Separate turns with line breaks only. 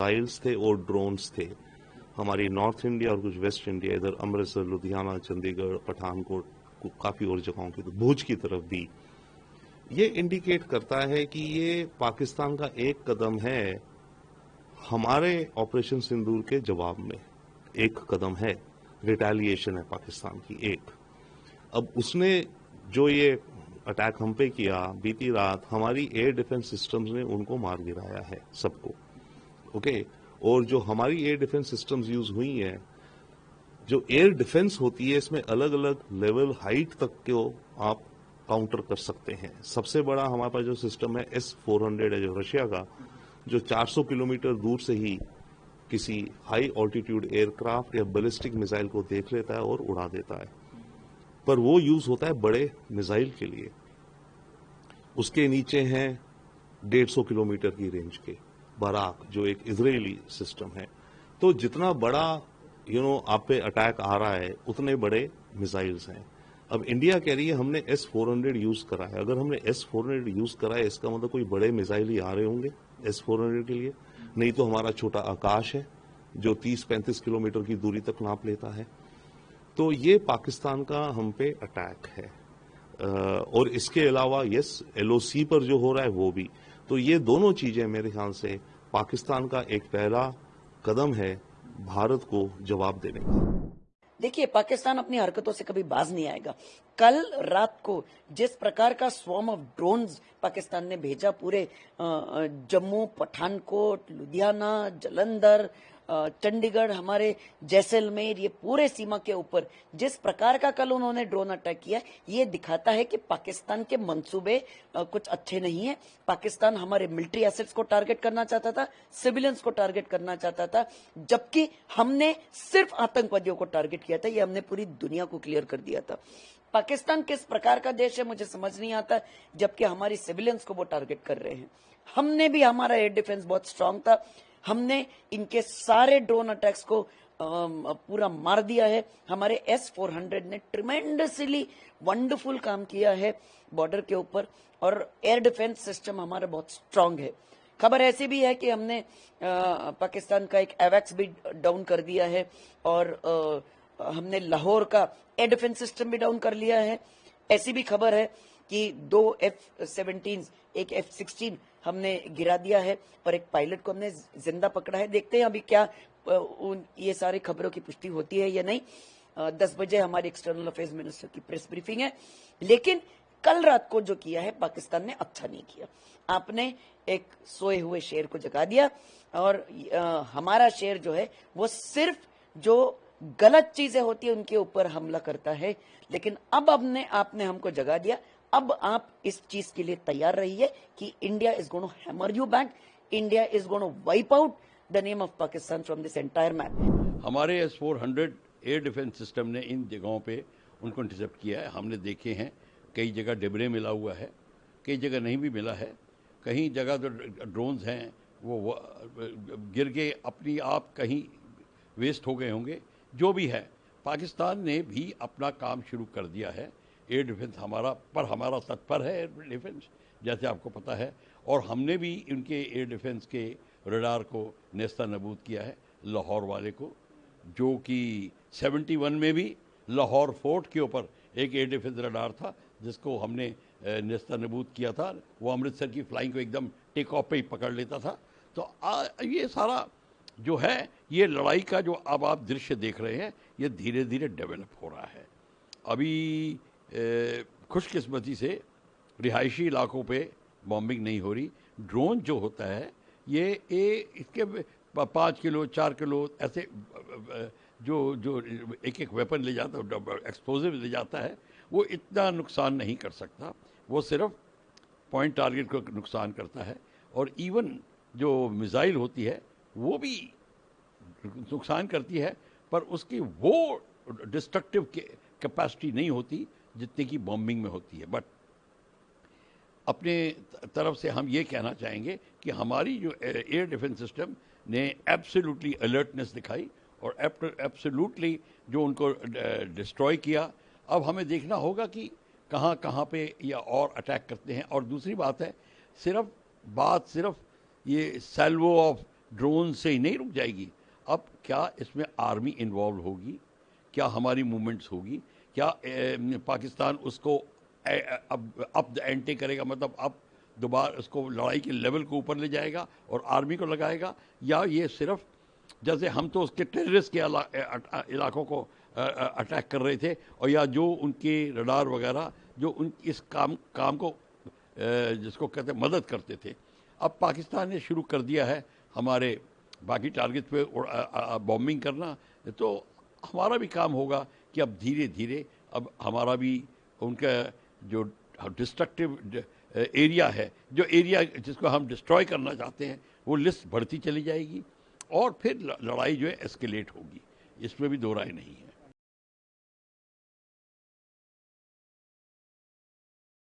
Missiles थे और drones थे। हमारी नॉर्थ इंडिया और कुछ वेस्ट इंडिया, इधर अमृतसर, लुधियाना, चंडीगढ़, पठानकोट, काफ़ी और जगहों की, तो भुज की तरफ भी। ये इंडिकेट करता है कि ये पाकिस्तान का एक कदम है हमारे ऑपरेशन सिंदूर के जवाब में, एक कदम है, रिटेलिएशन है पाकिस्तान की एक। अब उसने जो ये अटैक हम पे किया बीती रात, हमारी एयर डिफेंस सिस्टम्स ने उनको मार गिराया है सबको, ओके। और जो हमारी एयर डिफेंस सिस्टम्स यूज हुई हैं, जो एयर डिफेंस होती है इसमें अलग अलग लेवल हाइट तक को आप काउंटर कर सकते हैं। सबसे बड़ा हमारे पास जो सिस्टम है S-400 है, जो रशिया का, जो 400 किलोमीटर दूर से ही किसी हाई ऑल्टीट्यूड एयरक्राफ्ट या बैलिस्टिक मिसाइल को देख लेता है और उड़ा देता है। पर वो यूज होता है बड़े मिसाइल के लिए। उसके नीचे हैं 150 किलोमीटर की रेंज के बराक, जो एक इजरायली सिस्टम है। तो जितना बड़ा आप पे अटैक आ रहा है, उतने बड़े मिसाइल्स हैं। अब इंडिया कह रही है हमने S-400 यूज करा है। अगर हमने S-400 यूज करा है, इसका मतलब कोई बड़े मिसाइल ही आ रहे होंगे S-400 के लिए। नहीं तो हमारा छोटा आकाश है जो 30-35 किलोमीटर की दूरी तक नाप लेता है। तो ये पाकिस्तान का हम पे अटैक है। और इसके अलावा LOC पर जो हो रहा है वो भी। तो ये दोनों चीजें मेरे ख्याल से पाकिस्तान का एक पहला कदम है भारत को जवाब देने का।
देखिए, पाकिस्तान अपनी हरकतों से कभी बाज नहीं आएगा। कल रात को जिस प्रकार का स्वॉर्म ऑफ ड्रोन्स पाकिस्तान ने भेजा पूरे जम्मू, पठानकोट, लुधियाना, जालंधर, चंडीगढ़, हमारे जैसलमेर, ये पूरे सीमा के ऊपर जिस प्रकार का कल उन्होंने ड्रोन अटैक किया, ये दिखाता है कि पाकिस्तान के मंसूबे कुछ अच्छे नहीं है। पाकिस्तान हमारे मिलिट्री एसेट्स को टारगेट करना चाहता था, सिविलियंस को टारगेट करना चाहता था, जबकि हमने सिर्फ आतंकवादियों को टारगेट किया था। ये हमने पूरी दुनिया को क्लियर कर दिया था। पाकिस्तान किस प्रकार का देश है मुझे समझ नहीं आता, जबकि हमारी सिविलियंस को वो टारगेट कर रहे हैं। हमने भी, हमारा एयर डिफेंस बहुत स्ट्रांग था, हमने इनके सारे ड्रोन अटैक्स को पूरा मार दिया है। हमारे S-400 ने ट्रिमेंडसली वंडरफुल काम किया है बॉर्डर के ऊपर, और एयर डिफेंस सिस्टम हमारा बहुत स्ट्रांग है। खबर ऐसी भी है कि हमने पाकिस्तान का एक एवैक्स भी डाउन कर दिया है, और हमने लाहौर का एयर डिफेंस सिस्टम भी डाउन कर लिया है। ऐसी भी खबर है कि 2 F-17, एक F-16 हमने गिरा दिया है, और एक पायलट को हमने जिंदा पकड़ा है। देखते हैं अभी क्या ये सारी खबरों की पुष्टि होती है या नहीं। 10 बजे हमारी एक्सटर्नल अफेयर्स मिनिस्टर की प्रेस ब्रीफिंग है। लेकिन कल रात को जो किया है पाकिस्तान ने, अच्छा नहीं किया। आपने एक सोए हुए शेर को जगा दिया, और हमारा शेर जो है वो सिर्फ जो गलत चीजें होती है उनके ऊपर हमला करता है। लेकिन अब आपने हमको जगा दिया। अब आप इस चीज के लिए तैयार रहिए कि India is going to hammer you back, India is going to wipe out the name of Pakistan from this entire map.
हमारे S-400 एयर डिफेंस सिस्टम ने इन जगहों पे उनको इंटरसेप्ट किया है। हमने देखे हैं, कई जगह डिबरे मिला हुआ है, कई जगह नहीं भी मिला है। कहीं जगह तो ड्रोन्स हैं वो गिर के अपनी आप कहीं वेस्ट हो गए होंगे। जो भी है, पाकिस्तान ने भी अपना काम शुरू कर दिया है। एयर डिफेंस हमारा तत्पर है एयर डिफेंस, जैसे आपको पता है। और हमने भी उनके एयर डिफेंस के रडार को नेस्ता नबूद किया है, लाहौर वाले को, जो कि 71 में भी लाहौर फोर्ट के ऊपर एक एयर डिफेंस रडार था जिसको हमने नेस्ता नबूद किया था। वो अमृतसर की फ्लाइंग को एकदम टेक ऑफ पे ही पकड़ लेता था। तो ये सारा जो है, ये लड़ाई का जो अब आप दृश्य देख रहे हैं, ये धीरे धीरे डेवलप हो रहा है। अभी खुशकिस्मती से रिहायशी इलाकों पे बॉम्बिंग नहीं हो रही। ड्रोन जो होता है ये इसके 5 किलो 4 किलो ऐसे जो एक वेपन ले जाता है, एक्सप्लोजिव ले जाता है, वो इतना नुकसान नहीं कर सकता। वो सिर्फ पॉइंट टारगेट को नुकसान करता है। और इवन जो मिसाइल होती है वो भी नुकसान करती है, पर उसकी वो डिस्ट्रक्टिव कैपेसिटी नहीं होती जितने की बॉम्बिंग में होती है। बट अपने तरफ से हम ये कहना चाहेंगे कि हमारी जो एयर डिफेंस सिस्टम ने एब्सोल्युटली अलर्टनेस दिखाई और एब्सोल्युटली जो उनको डिस्ट्रॉय किया। अब हमें देखना होगा कि कहाँ कहाँ पे या और अटैक करते हैं। और दूसरी बात है, सिर्फ ये सैल्वो ऑफ ड्रोन से ही नहीं रुक जाएगी। अब क्या इसमें आर्मी इन्वॉल्व होगी, क्या हमारी मूवमेंट्स होगी, क्या पाकिस्तान उसको अब द एंटे करेगा, मतलब अब दोबारा उसको लड़ाई के लेवल को ऊपर ले जाएगा और आर्मी को लगाएगा, या ये सिर्फ जैसे हम तो उसके टेररिस्ट के इलाकों को अटैक कर रहे थे, और या जो उनके रडार वगैरह जो उन इस काम को जिसको कहते हैं मदद करते थे। अब पाकिस्तान ने शुरू कर दिया है हमारे बाकी टारगेट पे बॉम्बिंग करना, तो हमारा भी काम होगा कि अब धीरे धीरे अब हमारा भी उनका जो डिस्ट्रक्टिव एरिया है, जो एरिया जिसको हम डिस्ट्रॉय करना चाहते हैं, वो लिस्ट बढ़ती चली जाएगी और फिर लड़ाई जो है एस्केलेट होगी। इसमें भी दो राय नहीं है।